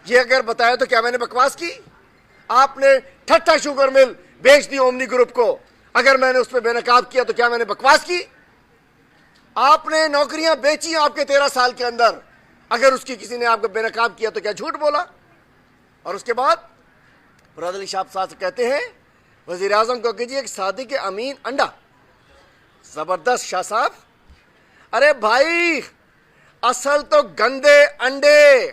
یہ اگر بتایا تو کیا میں نے بکواس کی؟ آپ نے ٹھٹا شوگر مل بیچ دی اومنی گروپ کو، اگر میں نے اس پہ بے نقاب کیا تو کیا میں نے بکواس کی؟ آپ نے نوکریاں بیچی آپ کے 13 سال کے اندر، اگر اس کی کسی نے آپ کو بے نقاب کیا تو کیا جھوٹ بولا؟ اور اس کے بعد مراد علی شاہ صاحب کہتے ہیں وزیر اعظم کو کہ جی ایک صادق امین انڈا، زبردست شاہ صاحب. ارے بھائی اصل تو گندے انڈے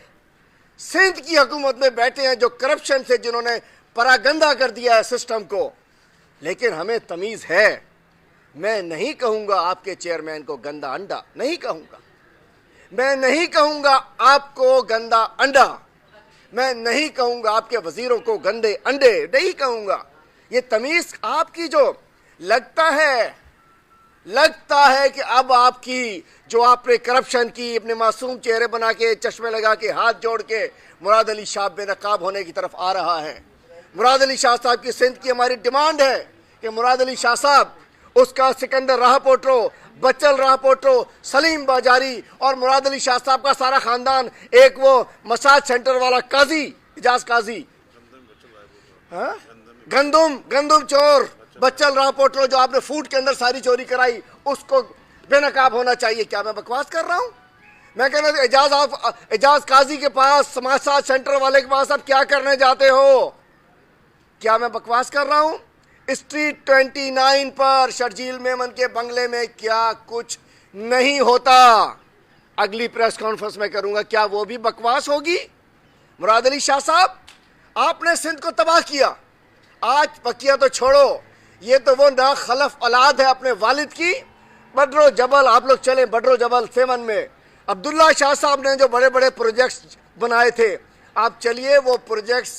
سندھ کی حکومت میں بیٹھے ہیں جو کرپشن سے جنہوں نے پراگندہ کر دیا ہے سسٹم کو. لیکن ہمیں تمیز ہے. میں نہیں کہوں گا آپ کے چیئرمین کو گندا انڈا، نہیں کہوں گا. میں نہیں کہوں گا آپ کو گندا انڈا، میں نہیں کہوں گا آپ کے وزیروں کو گندے انڈے، نہیں کہوں گا. یہ تمیز آپ کی جو لگتا ہے کہ اب آپ کی جو آپ نے کرپشن کی اپنے معصوم چہرے بنا کے چشمے لگا کے ہاتھ جوڑ کے مراد علی شاہ بے نقاب ہونے کی طرف آ رہا ہے. مراد علی شاہ صاحب کی سندھ کی ہماری ڈیمانڈ ہے کہ مراد علی شاہ صاحب، اس کا سکندر راہ پوٹرو، بچل راہ پوٹرو، سلیم باجاری اور مراد علی شاہ صاحب کا سارا خاندان، ایک وہ مساج سینٹر والا قاضی اجاز قاضی، گندم چور بچل راہ پوٹرو جو آپ نے فوڈ کے اندر ساری چوری کرائی، اس کو بے نقاب ہونا چاہیے. کیا میں بکواس کر رہا ہوں؟ میں کہنا اجاز قاضی کے پاس، مساج سینٹر والے کے پاس آپ کیا کرنے جاتے ہو؟ کیا میں بکواس کر رہا ہوں؟ اسٹریٹ 29 پر شرجیل میمن کے بنگلے میں کیا کچھ نہیں ہوتا؟ اگلی پریس کانفرنس میں کروں گا. کیا وہ بھی بکواس ہوگی؟ مراد علی شاہ صاحب، آپ نے سندھ کو تباہ کیا. آج بقیہ تو چھوڑو، یہ تو وہ ناخلف اولاد ہے اپنے والد کی. بڈرو جبل، آپ لوگ چلیں بڈرو جبل 7 میں عبداللہ شاہ صاحب نے جو بڑے بڑے پروجیکٹس بنائے تھے، آپ چلیے وہ پروجیکٹس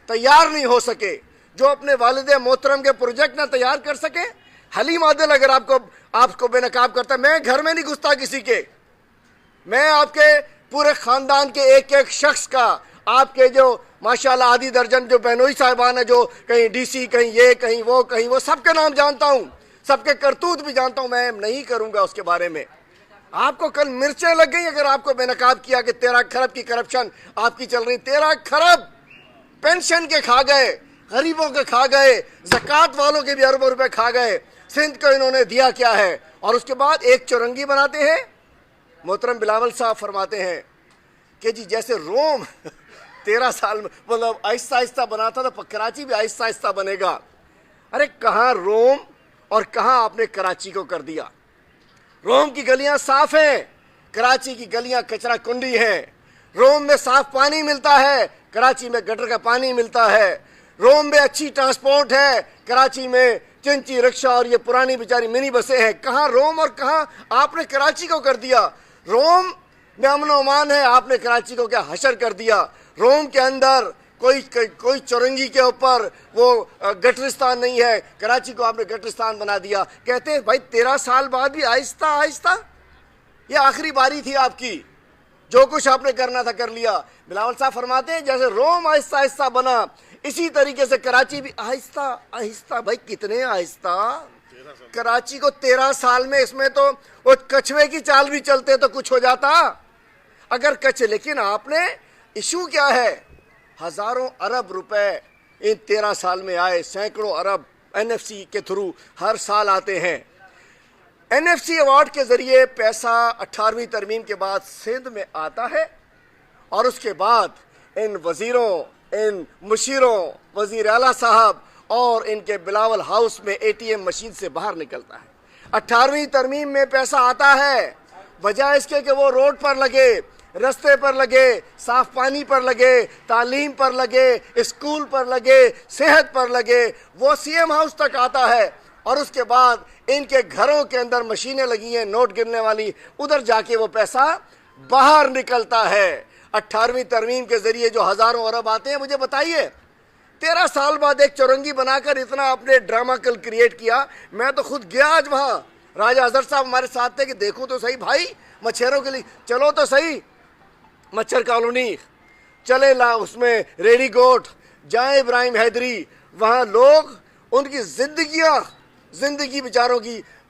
تیار نہیں ہو سکے. جو اپنے والد محترم کے پروجیکٹ نہ تیار کر سکے. حلیم عادل اگر آپ کو بے نقاب کرتا ہے، میں گھر میں نہیں گھستا کسی کے، میں آپ کے پورے خاندان کے ایک ایک شخص کا، آپ کے جو ماشاءاللہ آدھی درجن جو بہنوئی صاحبان ہیں، جو کہیں ڈی سی، کہیں یہ کہیں وہ سب کے نام جانتا ہوں، سب کے کرتوت بھی جانتا ہوں. میں نہیں کروں گا اس کے بارے میں. آپ کو کل مرچیں لگ گئی اگر آپ کو بے نقاب کیا کہ 13 کھرب کی کرپشن آپ کی چل رہی. 13 کھرب پینشن کے کھا گئے، غریبوں کے کھا گئے، زکوٰۃ والوں کے بھی اربوں روپے کھا گئے. سندھ کو انہوں نے دیا کیا ہے؟ اور اس کے بعد ایک چورنگی بناتے ہیں. محترم بلاول صاحب فرماتے ہیں کہ جی جیسے روم 13 سال میں مطلب آہستہ آہستہ بنا تھا تو کراچی بھی آہستہ آہستہ بنے گا. ارے کہاں روم اور کہاں آپ نے کراچی کو کر دیا؟ روم کی گلیاں صاف ہیں، کراچی کی گلیاں کچرا کنڈی ہیں. روم میں صاف پانی ملتا ہے، کراچی میں گٹر کا پانی ملتا ہے. روم میں اچھی ٹرانسپورٹ ہے، کراچی میں چنچی رکشہ اور یہ پرانی بیچاری منی بسیں ہیں. کہاں روم اور کہاں آپ نے کراچی کو کر دیا؟ روم میں امن و امان ہے، آپ نے کراچی کو کیا حشر کر دیا؟ روم کے اندر کوئی چورنگی کے اوپر وہ گٹرستان نہیں ہے، کراچی کو آپ نے گٹرستان بنا دیا. کہتے ہیں بھائی 13 سال بعد بھی آہستہ آہستہ، یہ آخری باری تھی آپ کی، جو کچھ آپ نے کرنا تھا کر لیا. بلاول صاحب فرماتے ہیں جیسے روم آہستہ آہستہ بنا، اسی طریقے سے کراچی بھی آہستہ آہستہ. بھائی کتنے آہستہ؟ کراچی کو 13 سال میں، اس میں تو وہ کچھوے کی چال بھی چلتے تو کچھ ہو جاتا اگر لیکن آپ نے ایشو کیا ہے؟ ہزاروں ارب روپے ان 13 سال میں آئے، سینکڑوں ارب NFC کے تھرو ہر سال آتے ہیں. NFC ایوارڈ کے ذریعے پیسہ 18ویں ترمیم کے بعد سندھ میں آتا ہے، اور اس کے بعد ان وزیروں، ان مشیروں، وزیر اعلیٰ صاحب اور ان کے بلاول ہاؤس میں ATM مشین سے باہر نکلتا ہے. 18ویں ترمیم میں پیسہ آتا ہے، وجہ اس کے کہ وہ روڈ پر لگے، رستے پر لگے، صاف پانی پر لگے، تعلیم پر لگے، اسکول پر لگے، صحت پر لگے. وہ CM ہاؤس تک آتا ہے، اور اس کے بعد ان کے گھروں کے اندر مشینیں لگی ہیں نوٹ گننے والی، ادھر جا کے وہ پیسہ باہر نکلتا ہے. 18ویں ترمیم کے ذریعے جو ہزاروں ارب آتے ہیں. مجھے بتائیے 13 سال بعد ایک چورنگی بنا کر اتنا آپ نے ڈرامہ کل کریٹ کیا. میں تو خود گیا آج وہاں، راجہ اظہر صاحب ہمارے ساتھ تھے کہ دیکھو تو صحیح بھائی، مچھروں کے لیے چلو تو صحیح، مچھر کالونی چلے، اس میں ریڈی گوٹ جائیں، ابراہیم حیدری، وہاں لوگ ان کی زندگی بیچاروں کی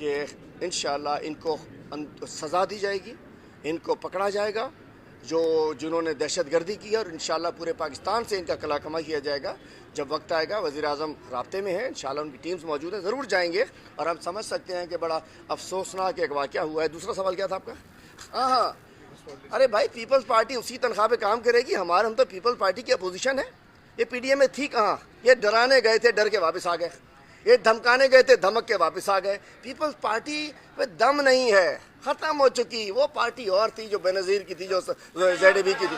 کہ انشاءاللہ ان کو سزا دی جائے گی، ان کو پکڑا جائے گا جنہوں نے دہشت گردی کی ہے، اور انشاءاللہ پورے پاکستان سے ان کا کلا کما کیا جائے گا۔ جب وقت آئے گا وزیر اعظم رابطے میں ہیں، انشاءاللہ ان کی ٹیمز موجود ہیں، ضرور جائیں گے، اور ہم سمجھ سکتے ہیں کہ بڑا افسوسناک ایک واقعہ ہوا ہے۔ دوسرا سوال کیا تھا آپ کا؟ ہاں ارے بھائی، پیپلز پارٹی اسی تنخواہ پہ کام کرے گی، ہم تو پیپلز پارٹی کی اپوزیشن ہے۔ یہ پی ڈی ایم میں تھی کہاں؟ یہ ڈرانے گئے تھے، ڈر کے واپس آ گئے، یہ دھمکانے گئے تھے، دھمک کے واپس آ گئے۔ پیپلز پارٹی پہ دم نہیں ہے، ختم ہو چکی۔ وہ پارٹی اور تھی جو بے نظیر کی تھی، جو زیڈ اے بی کی تھی۔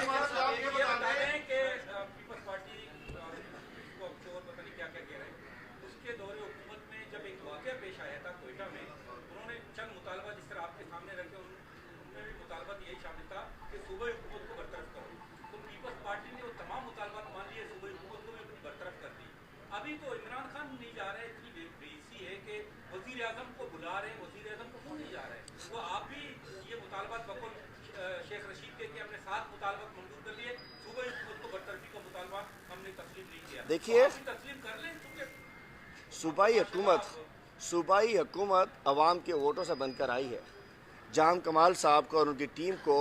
ابھی تو عمران خان نہیں جا رہے، اتنی بےحسی ہے کہ وزیر اعظم کو بلا رہے ہیں، وزیر اعظم کو کیوں نہیں جا رہے؟ وہ آپ بھی یہ مطالبات بقول شیخ رشید کے کہ ہم نے 7 مطالبات منظور کر لیے، صوبائی حکومت کو برطرفی کا مطالبہ ہم نے تسلیم نہیں کیا۔ دیکھیے تسلیم کر لیں، صوبائی حکومت عوام کے ووٹوں سے بن کر آئی ہے۔ جام کمال صاحب کو اور ان کی ٹیم کو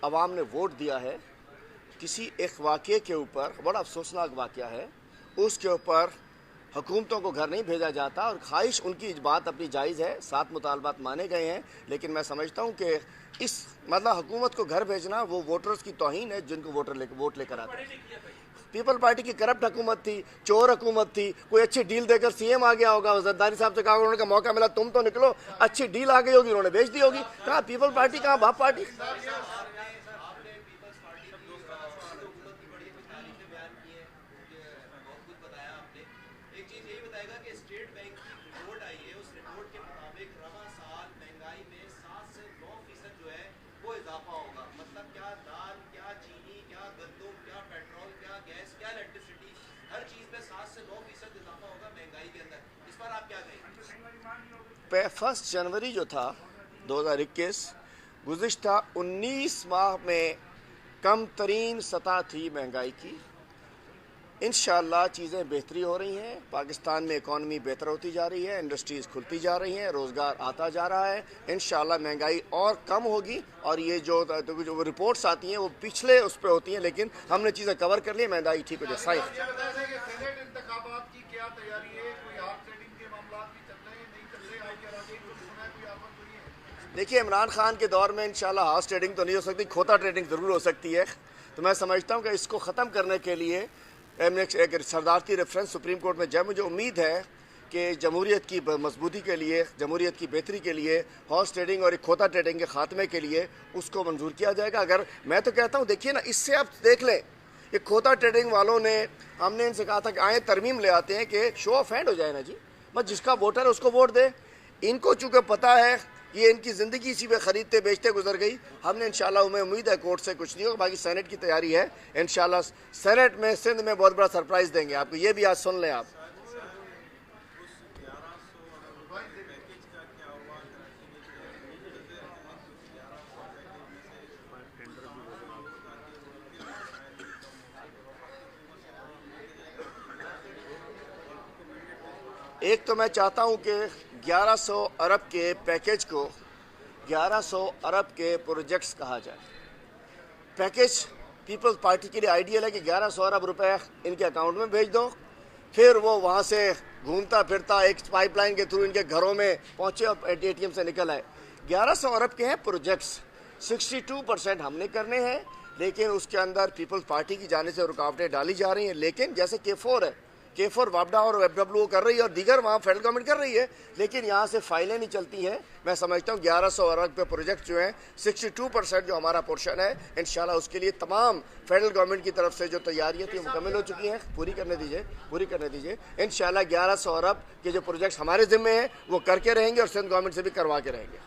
عوام نے ووٹ دیا ہے۔ کسی ایک واقعے کے اوپر، بڑا افسوسناک واقعہ ہے، اس کے اوپر حکومتوں کو گھر نہیں بھیجا جاتا، اور خواہش ان کی بات اپنی جائز ہے، 7 مطالبات مانے گئے ہیں، لیکن میں سمجھتا ہوں کہ اس حکومت کو گھر بھیجنا وہ ووٹرز کی توہین ہے جن کو ووٹ لے کر آتے ہیں۔ پیپل پارٹی کی کرپٹ حکومت تھی، چور حکومت تھی، کوئی اچھی ڈیل دے کر سی ایم آ گیا ہوگا، زرداری صاحب سے کہا انہوں نے کا موقع ملا تم تو نکلو، اچھی ڈیل آ گئی ہوگی، انہوں نے بیچ دی ہوگی۔ کہاں پیپل پارٹی، کہاں باپ پارٹی؟ فرسٹ جنوری جو تھا 2021، گزشتہ 19 ماہ میں کم ترین سطح تھی مہنگائی کی۔ انشاءاللہ چیزیں بہتری ہو رہی ہیں، پاکستان میں اکانومی بہتر ہوتی جا رہی ہے، انڈسٹریز کھلتی جا رہی ہیں، روزگار آتا جا رہا ہے، انشاءاللہ مہنگائی اور کم ہوگی، اور یہ جو رپورٹس آتی ہیں وہ پچھلے اس پہ ہوتی ہیں، لیکن ہم نے چیزیں کور کر لی، مہنگائی ٹھیک ہو جائے۔ دیکھیے عمران خان کے دور میں انشاءاللہ ہارس ٹریڈنگ تو نہیں ہو سکتی، کھوتا ٹریڈنگ ضرور ہو سکتی ہے، تو میں سمجھتا ہوں کہ اس کو ختم کرنے کے لیے ایک صدارتی ریفرنس سپریم کورٹ میں جائے۔ مجھے امید ہے کہ جمہوریت کی مضبوطی کے لیے، جمہوریت کی بہتری کے لیے، ہارس ٹریڈنگ اور ایک کھوتا ٹریڈنگ کے خاتمے کے لیے اس کو منظور کیا جائے گا۔ اگر میں تو کہتا ہوں دیکھیے نا، اس سے آپ دیکھ لیں، یہ کھوتا ٹریڈنگ والوں نے، ہم نے ان سے کہا تھا کہ آئیں ترمیم لے آتے ہیں کہ شو آف ہینڈ ہو جائے نا جی، بس جس کا ووٹر ہے اس کو ووٹ دے۔ ان کو چونکہ پتہ ہے یہ ان کی زندگی اسی پہ خریدتے بیچتے گزر گئی، ہم نے انشاءاللہ ہمیں امید ہے کورٹ سے کچھ نہیں ہوگا، باقی سینٹ کی تیاری ہے، انشاءاللہ سینٹ میں سندھ میں بہت بڑا سرپرائز دیں گے آپ کو، یہ بھی آج سن لیں آپ۔ ایک تو میں چاہتا ہوں کہ 1100 ارب کے پیکیج کو 1100 ارب کے پروجیکٹس کہا جائے۔ پیکیج پیپلز پارٹی کے لیے آئیڈیل ہے کہ 1100 ارب روپے ان کے اکاؤنٹ میں بھیج دو، پھر وہ وہاں سے گھومتا پھرتا ایک پائپ لائن کے تھرو ان کے گھروں میں پہنچے اور اے ٹی ایم سے نکل آئے۔ 1100 ارب کے ہیں پروجیکٹس، 62% ہم نے کرنے ہیں، لیکن اس کے اندر پیپلز پارٹی کی جانب سے رکاوٹیں ڈالی جا رہی ہیں، لیکن جیسے K4 ہے، K4 واپڈا اور ویب ڈبلو کر رہی ہے اور دیگر وہاں فیڈرل گورنمنٹ کر رہی ہے، لیکن یہاں سے فائلیں نہیں چلتی ہیں۔ میں سمجھتا ہوں 1100 ارب پہ پروجیکٹ جو ہیں 62% جو ہمارا پورشن ہے، انشاءاللہ اس کے لیے تمام فیڈرل گورنمنٹ کی طرف سے جو تیاریاں تھیں مکمل ہو چکی ہیں، پوری کرنے دیجیے۔ انشاءاللہ 1100 ارب کے جو پروجیکٹس ہمارے ذمے ہیں وہ کر کے رہیں گے اور سندھ گورنمنٹ سے بھی کروا کے رہیں گے۔